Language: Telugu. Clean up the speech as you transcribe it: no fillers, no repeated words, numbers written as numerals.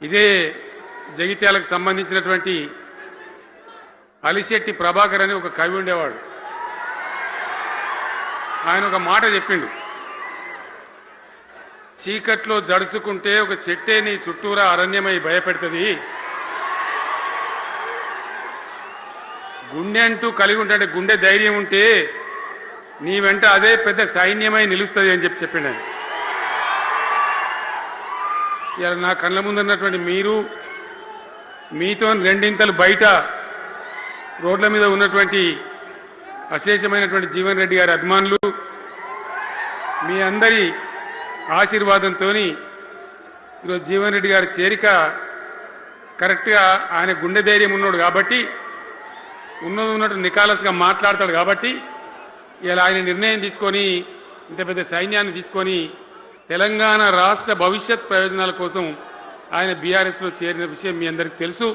ఇదే జగిత్యాలకు సంబంధించినటువంటి అలిశెట్టి ప్రభాకర్ అని ఒక కవి ఉండేవాడు. ఆయన ఒక మాట చెప్పిండు, చీకట్లో జడుసుకుంటే ఒక చెట్టే నీ చుట్టూరా అరణ్యమై భయపెడుతుంది, గుండె అంటూ కలిగి ఉంటే గుండె ధైర్యం ఉంటే నీ వెంట అదే పెద్ద సైన్యమై నిలుస్తుంది అని చెప్పిండు ఆయన. ఇలా నా కళ్ళ ముందున్నటువంటి మీరు, మీతో రెండింతలు బయట రోడ్ల మీద ఉన్నటువంటి అశేషమైనటువంటి జీవన్ రెడ్డి గారి అభిమానులు, మీ అందరి ఆశీర్వాదంతో ఈరోజు జీవన్ రెడ్డి గారి చేరిక కరెక్ట్గా ఆయన గుండె ధైర్యం ఉన్నాడు కాబట్టి, ఉన్నట్టు నికాలస్గా మాట్లాడతాడు కాబట్టి ఇలా ఆయన నిర్ణయం తీసుకొని ఇంత పెద్ద సైన్యాన్ని తీసుకొని తెలంగాణ రాష్ట్ర భవిష్యత్ ప్రయోజనాల కోసం ఆయన బీఆర్ఎస్లో చేరిన విషయం మీ అందరికీ తెలుసు.